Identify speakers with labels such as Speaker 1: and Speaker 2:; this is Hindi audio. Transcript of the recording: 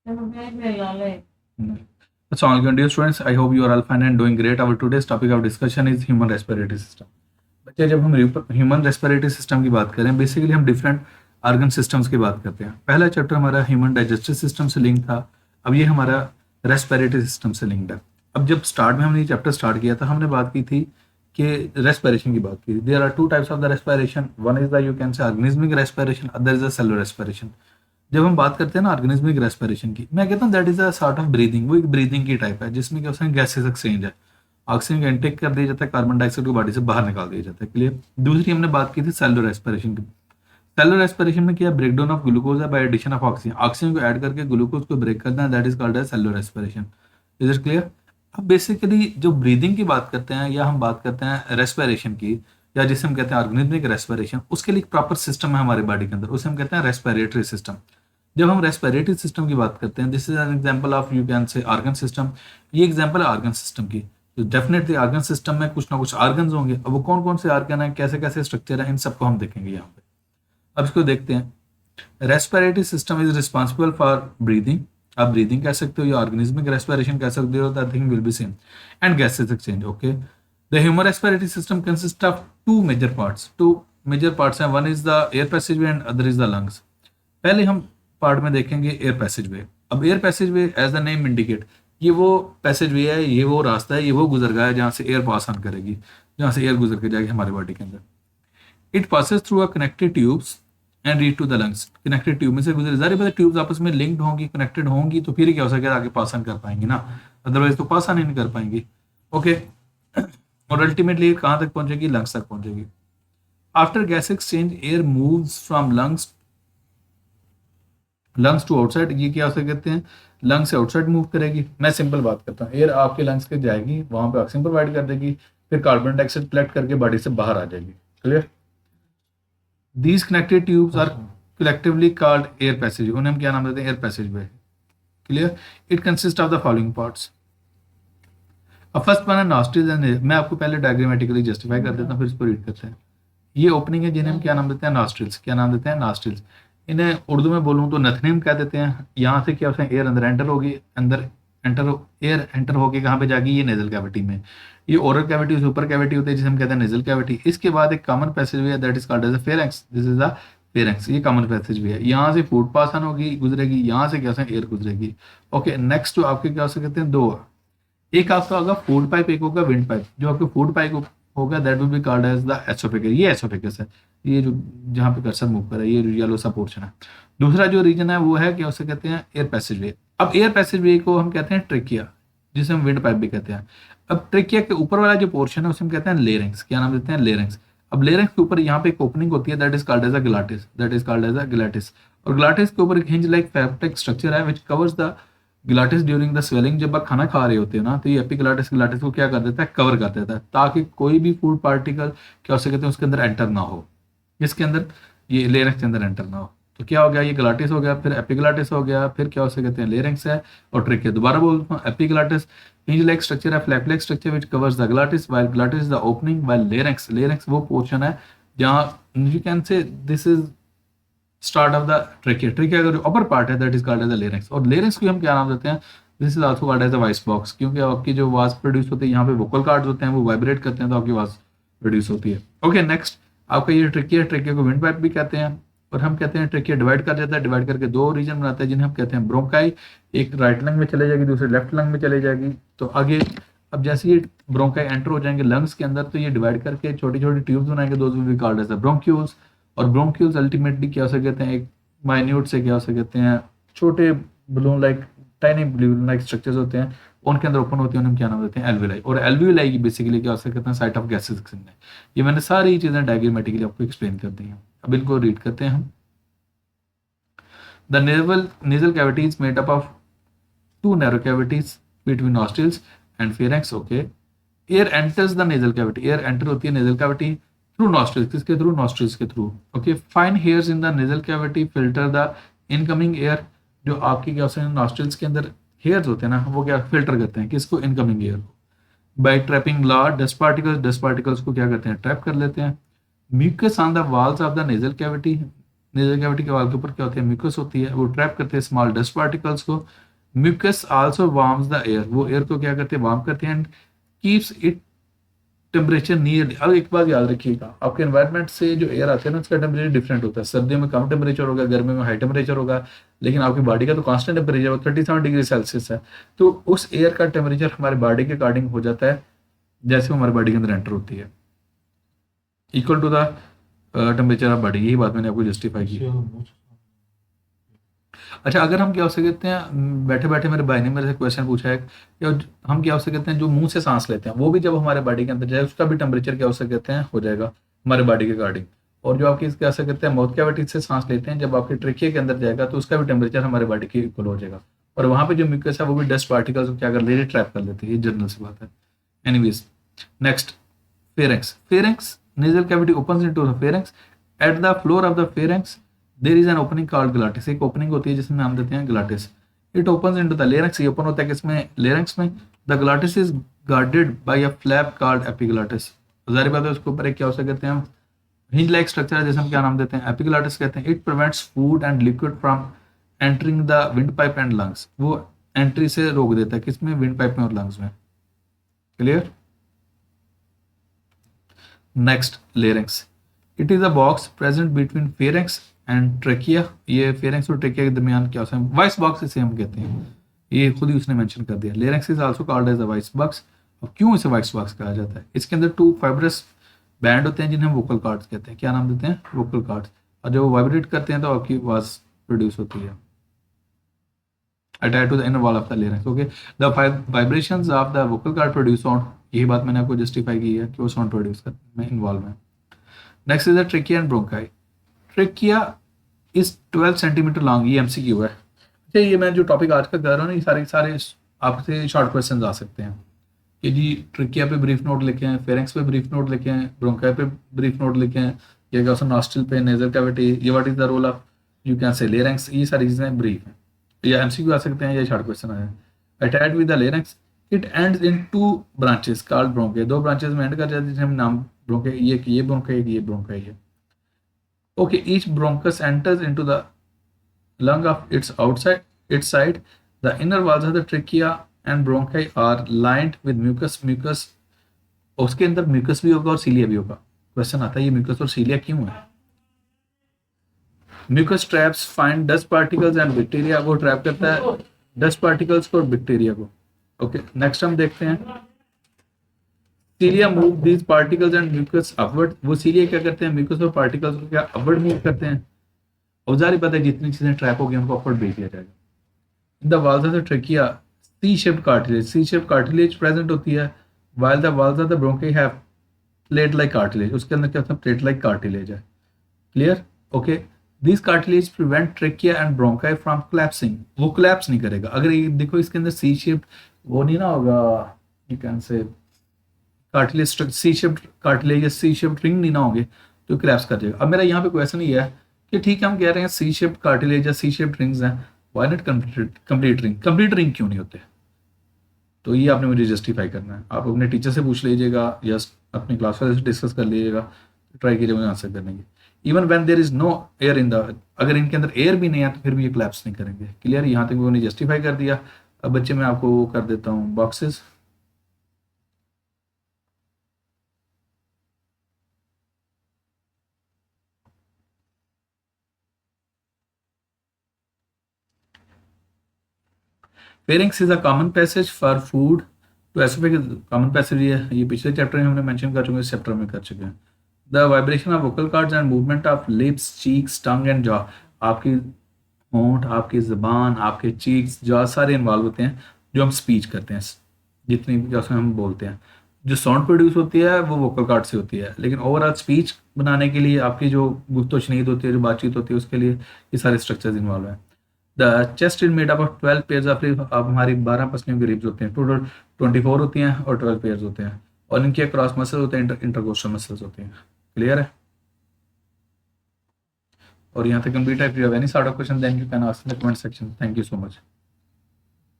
Speaker 1: Assalamualaikum dear students, I hope you are all fine and doing great. Our today's topic of discussion is human respiratory system. बच्चे जब हम ह्यूमन रेस्पिरेटरी सिस्टम की बात करें, बेसिकली हम डिफरेंट ऑर्गन सिस्टम्स की बात करते हैं। पहला चैप्टर हमारा ह्यूमन डाइजेस्टिव सिस्टम से लिंक था, अब ये हमारा रेस्पिरेटरी सिस्टम से लिंक्ड है। अब जब स्टार्ट में हमने ये चैप्टर स्टार्ट किया था, हमने बात की थी कि रेस्पिरेशन की बात की। There are two types of the respiration, one is the you can say organismic respiration, other is the cellular respiration. जब हम बात करते हैं ना ऑर्गेनिज्मिक रेस्पिरेशन की, मैं कहता हूँ that is a sort of breathing. वो एक ब्रीदिंग की टाइप है जिसमें क्या होता है, गैसेस एक्सचेंज है, ऑक्सीजन का इनटेक कर दिया जाता है, कार्बन डाइऑक्साइड को बॉडी से बाहर निकाल दिया जाता है। क्लियर। दूसरी हमने बात की थी सेलुलर रेस्पिरेशन की। सेलुलर रेस्पिरेशन में क्या ब्रेक डाउन ऑफ ग्लूकोज है by addition of oxygen, oxygen को ऐड करके ग्लूकोज को ब्रेक करना है, that is called as cellular respiration. Is it clear. अब बेसिकली जो ब्रीदिंग की बात करते हैं या हम बात करते हैं रेस्पिरेशन की, या जिसे हम कहते हैं ऑर्गेनिज्मिक रेस्पिरेशन, उसके लिए एक प्रॉपर सिस्टम है हमारे बॉडी के अंदर, उसे हम कहते हैं रेस्पिरेटरी सिस्टम। जब हम रेस्पिरेटरी सिस्टम की बात करते हैं, this is an example of you can से ऑर्गन सिस्टम। ये एग्जांपल है ऑर्गन सिस्टम की। तो डेफिनेटली ऑर्गन सिस्टम में कुछ ना कुछ ऑर्गन्स होंगे। अब वो कौन कौन से ऑर्गन है, कैसे कैसे स्ट्रक्चर है, इन सबको हम देखेंगे यहाँ पे। अब इसको देखते हैं। Respiratory system is responsible for breathing, आप ब्रीदिंग कह सकते हो या ऑर्गेनिज्मिक रेस्पिरेशन कह सकते हो, that thing will be same, and gases exchange. Okay, the human respiratory system consist of two major parts. Two major parts हैं, one is the air passageway and other is the lungs. पहले हम पार्ट में देखेंगे एयर पैसेज वे। अब air passage way as the name indicate, ये वो पैसेज वे है, ये वो रास्ता है, ये वो गुजरगाह है जहाँ से एयर पास ऑन करेगी, जहाँ से एयर गुजर के जाएगी हमारे बॉडी के अंदर। It passes through a connected tubes and reach to the lungs. Connected tube में से गुजर, जारी बात ट्यूब्स आपस में लिंक्ड होंगी, कनेक्टेड होंगी, तो फिर क्या हो सकेगा, आगे पास ऑन कर पाएंगी ना, अदरवाइज तो पास ऑन ही नहीं कर पाएंगी। ओके, और अल्टीमेटली कहाँ तक पहुंचेगी, लंग्स तक पहुंचेगी। After gas exchange air moves from lungs to outside. ये क्या हो कहते हैं, लंग्स से आउटसाइड मूव करेगी। मैं सिंपल बात करता हूँ, एयर आपके लंग्स के जाएगी, वहां पे ऑक्सीजन प्रोवाइड कर देगी, फिर कार्बन डाइऑक्साइड कलेक्ट करके बॉडी से बाहर आ जाएगी। Clear. These connected tubes are collectively called air passage, उन्हें हम क्या नाम देते हैं, air passage way. Clear. It consist of the following parts. अब फर्स्ट वन है नॉस्ट्रिल्स एंड, मैं आपको पहले डायग्रामेटिकली जस्टिफाई कर देता हूँ, फिर इसको रीड करते हैं। ये ओपनिंग है जिन्हें हम क्या नाम देते हैं, नॉस्ट्रिल्स। क्या नाम देते हैं, नॉस्ट्रिल्स। इन्हें उर्दू में बोलूँ तो नथनीम कह देते हैं। यहाँ से क्या होता है, एयर अंदर एंटर होगी, अंदर एंटर एयर एंटर होके कहाँ पे जाएगी, ये नेजल कैविटी में। ये ओरल कैविटी सुपर कैविटी होती है जिसे हम कहते हैं नेजल कैविटी। इसके बाद एक कॉमन पैसेज वे है, that is called as a pharynx. This is the pharynx, ये कॉमन पैसेज वे है। यहाँ से फूड पास ऑन होगी, गुजरेगी, यहाँ से क्या होता है, एयर गुजरेगी। ओके, नेक्स्ट आपके क्या हो सकते हैं, दो, एक आपका होगा फूड पाइप, एक होगा विंड पाइप। जो आपके फूड पाइप होगा that will be called as the oesophagus. ये एसोफेगस है, ये जो जहाँ पे कर्सर मूव कर रहा है, ये येलो सा पोर्शन है। दूसरा जो रीजन है वो है क्या, उसे कहते हैं एयर पैसेज वे। अब एयर पैसेज वे को हम कहते हैं ट्रेकिया, जिसे हम विंड पाइप भी कहते हैं। अब ट्रेकिया के ऊपर वाला जो पोर्शन है उसे हम कहते हैं लेरिंग्स। क्या नाम देते हैं, लेरिंग्स। अब लेरिंग्स के ऊपर यहाँ पे एक ओपनिंग होती है, that is called as a glottis, that is called as a glottis. और ग्लाटिस के ऊपर एक हिंज लाइक फैप्टिक स्ट्रक्चर है which covers the glottis during the swallowing. जब आप खाना खा रहे होते हैं ना, तो ये एपिग्लाटिस ग्लाटिस को क्या कर देता है, कवर कर देता है, ताकि कोई भी फूड पार्टिकल क्या हो सकते हैं उसके अंदर एंटर ना हो, इसके अंदर, ये लेरिंग्स के अंदर एंटर ना हो। तो क्या हो गया, ये ग्लाटिस हो गया, फिर एपिग्लाटिस हो गया, फिर क्या हो सकते हैं, लेरिंग्स है और ट्रेकिया। दोबारा बोलता हूँ, एपिग्लाटिस हिंज लाइक स्ट्रक्चर है, flap like structure which covers the glottis, while glottis is the opening, while larynx, larynx वो पोर्शन है जहाँ you can say this is start of the trachea. Trachea का जो अपर पार्ट है that is called as the larynx. और लेरिंग्स को हम क्या नाम देते हैं, this is also called as a voice box, क्योंकि आपकी जो आवाज प्रोड्यूस होती है, यहाँ पे वोकल कार्ड्स होते हैं, वो वाइब्रेट करते हैं तो आपकी आवाज प्रोड्यूस होती है। ओके, नेक्स्ट आपका ये ट्रेकिया, ट्रेकिया को विंड पाइप भी कहते हैं। और हम कहते हैं ट्रेकिया डिवाइड कर देता है, डिवाइड करके दो रीजन बनाता है जिन्हें हम कहते हैं ब्रोंकाई। एक राइट लंग में चले जाएगी, दूसरी लेफ्ट लंग में चले जाएगी। तो आगे अब जैसे ये ब्रोंकाई एंटर हो जाएंगे लंग्स के अंदर, तो ये डिवाइड करके छोटी छोटी ट्यूब्स बनाएंगे, those will be called as the bronchioles. और ब्रोंक्यूल्स अल्टीमेटली क्या हो सकते हैं, एक माइन्यूट से क्या हो सकते हैं, छोटे balloon like tiny balloon like structures होते हैं, उनके अंदर ओपन होती है, उन्हें क्या नाम देते हैं, एल्विलाई। और एल्विलाई की बेसिकली क्या हो सकते हैं, साइट ऑफ गैसेस एक्सचेंज है। ये मैंने सारी चीजें डायग्रामेटिकली आपको एक्सप्लेन कर दी हैं। अब इनको रीड करते हैं हम। The nasal cavity is made up of two narrow cavities between nostrils and pharynx. Okay, air enters the nasal cavity, air enter होती है nasal cavity through nostrils, किसके थ्रू, nostrils के through. Okay, fine hairs in the nasal cavity filter the incoming air। जो आपकी क्या होते हैं, nostrils के अंदर hairs होते हैं ना, वो क्या फिल्टर करते हैं, किसको, incoming air को। by trapping large dust particles को क्या करते हैं, ट्रैप कर लेते हैं। mucus on the walls of the nasal cavity, nasal cavity के वॉल के ऊपर क्या होती है, म्यूकस होती है, वो ट्रैप करते हैं स्मॉल डस्ट पार्टिकल्स को। Mucus also warms the air, वो एयर को क्या करते हैं, वार्म करते हैं, and keeps it temperature near. अब एक बात याद रखिएगा, आपके एनवायरनमेंट से जो एयर आता है ना, उसका टेम्परेचर डिफरेंट होता है। सर्दियों में कम टेम्परेचर होगा, गर्मी में हाई टेम्परेचर होगा, लेकिन आपकी बॉडी का तो कांस्टेंट टेम्परेचर 37 डिग्री सेल्सियस है। तो उस एयर का टेम्परेचर हमारे बॉडी के अकॉर्डिंग हो जाता है जैसे वो हमारी बॉडी के अंदर एंटर होती है, equal to the temperature of body. यही बात मैंने आपको जस्टिफाई की। अच्छा, अगर हम क्या हो सकते हैं, बैठे बैठे मेरे भाई ने मेरे से क्वेश्चन पूछा है कि हम क्या हो सकते हैं, जो मुंह से सांस लेते हैं वो भी जब हमारे बॉडी के अंदर जाए उसका भी टेम्परेचर क्या हो सकते हैं, हो जाएगा हमारे बॉडी के अकॉर्डिंग। और जो आपकी क्या सकते हैं, माउथ कैविटी से सांस लेते हैं, जब आपके ट्रेकिया के अंदर जाएगा तो उसका भी टेम्परेचर हमारे बॉडी के इक्वल हो जाएगा। और वहाँ पे जो म्यूकस है वो भी डस्ट पार्टिकल्स को क्या कर लेती है, ट्रैप कर लेती है। ये जनरल सी बात है। Anyways, next, pharynx. Pharynx, nasal cavity opens into the pharynx. At the floor of the pharynx, there is an opening called glottis. एक opening होती है जिसमें नाम देते हैं glottis. It opens into the larynx. ये open होता है किसमें, larynx में. The glottis is guarded by a flap called epiglottis. जाहिर बात है उसके ऊपर एक क्या हो सकते हैं हम, hinge like structure है जिसे हम क्या नाम देते हैं, epiglottis कहते हैं. It prevents food and liquid from entering the windpipe and lungs. वो एंट्री से रोक देता है किसमें, windpipe में और lungs में. Clear? Next, larynx. It is a box present between pharynx and trachea. ये pharynx और ट्रेकिया के दरमियान क्या होता है, वॉइस बॉक्स इसे हम कहते हैं। ये खुद ही उसने मेंशन कर दिया। larynx is also called as a voice box. अब क्यों इसे वॉइस बॉक्स कहा जाता है, इसके अंदर 2 फाइब्रस बैंड होते हैं जिन्हें हम वोकल कॉर्ड्स कहते हैं। क्या नाम देते हैं, वोकल कॉर्ड्स। और जब वो वाइब्रेट करते हैं तो आपकी आवाज प्रोड्यूस होती है। attached to the inner wall of the larynx. Okay, the vibrations of the vocal cord produce sound. यही बात मैंने आपको जस्टिफाई की है कि वो साउंड प्रोड्यूस करने में इन्वॉल्व है। Next is the trachea and bronchi. Trachea is 12 centimetre long. ये एमसीक्यू है। अच्छा, ये मैं जो टॉपिक आज का कर रहा हूँ ना, ये सारे सारे आपसे शॉर्ट क्वेश्चन आ सकते हैं कि जी ट्रेकिया पे ब्रीफ नोट लिखे हैं, फेरेंक्स पे ब्रीफ नोट लिखे हैं, ब्रोंकाई पे ब्रीफ नोट लिखे हैं, या क्या नॉस्ट्रल पे, नेजल कैविटी, ये what is the role of you can say larynx. ये सारी चीजें ब्रीफ हैं, या एमसीक्यू आ सकते हैं या शॉर्ट क्वेश्चन आए. Attached with the larynx, it ends in 2 branches called bronchi. 2 branches में एंड कर जाते हैं जिसे हम नाम ब्रोंके, ये ब्रोंके, ये ब्रोंकाई है. Okay, each bronchus enters into the lung of its side. The inner walls of the trachea and bronchi are lined with mucus. उसके अंदर म्यूकस भी होगा और सीलिया भी होगा. क्वेश्चन आता है ये म्यूकस और सीलिया क्यों है. Mucus traps find dust particles and bacteria. वो ट्रैप करता है डस्ट पार्टिकल्स को और बैक्टीरिया को. ओके, नेक्स्ट हम देखते हैं cilia move these particles and mucus upward. वो सीलिया क्या करते हैं, म्यूकस और पार्टिकल्स को क्या अपवर्ड मूव करते हैं. और जारी पता है जितनी चीजें ट्रैप हो गई उनको अपवर्ड भेज दिया जाएगा. In the walls of the trachea C shaped cartilage present होती है, while the walls of the bronchi have plate like cartilage. उसके अंदर क्या होता है, प्लेट लाइक कार्टिलेज है. Clear. Okay, this cartilage prevent trachea and bronchi from collapsing. वो कोलैप्स नहीं करेगा. अगर ये देखो इसके अंदर सी शेप्ड वो नहीं ना होगा, you can say cartilage, C shaped cartilage या सी शेप्ड रिंग नहीं ना होंगे तो कोलैप्स कर जाएगा. अब मेरा यहाँ पे क्वेश्चन ये है कि ठीक है हम कह रहे हैं सी शेप्ड कार्टिलेज या सी शेप्ड रिंग्स हैं, why not complete ring. Complete ring क्यों नहीं होते. तो ये आपने मुझे जस्टिफाई करना है. आप अपने टीचर से पूछ लीजिएगा या अपनी क्लास वाले से डिस्कस कर लीजिएगा, ट्राई कीजिए मुझे आंसर करने की. Even when there is no air in the, अगर इनके अंदर एयर भी नहीं है तो फिर भी ये कोलैप्स नहीं करेंगे. क्लियर. यहाँ तक उन्होंने जस्टिफाई कर दिया. अब बच्चे मैं आपको वो कर देता हूँ boxes. Pharynx is a common passage for food to esophagus. Common passage ये पिछले चैप्टर में हमने मेंशन कर चुके हैं, इस चैप्टर में कर चुके हैं. The vibration of vocal cords and movement of lips, cheeks, tongue and jaw. आपकी होंठ, आपकी जबान, आपके चीक्स, जॉ सारे इन्वॉल्व होते हैं जो हम स्पीच करते हैं. जितनी भी जैसे हम बोलते हैं, जो साउंड प्रोड्यूस होती है वो वोकल कॉर्ड से होती है, लेकिन ओवरऑल स्पीच बनाने के लिए आपकी जो गुफ्तगू होती है, जो बातचीत होती है, उसके लिए ये सारे स्ट्रक्चर्स इन्वॉल्व हैं. The chest is made up of 12 pairs of ribs. अब हमारी 12 पसलियों के रिब्स होते हैं. टोटल 24 होती हैं और 12 पेयर्स होते हैं, और इनके क्रॉस मसल्स होते हैं, इंटरकोस्टल मसल्स होते हैं. क्लियर है. और यहाँ तक कंप्लीट है. If you have any sort of question then you can ask in the comment section. Thank you so much.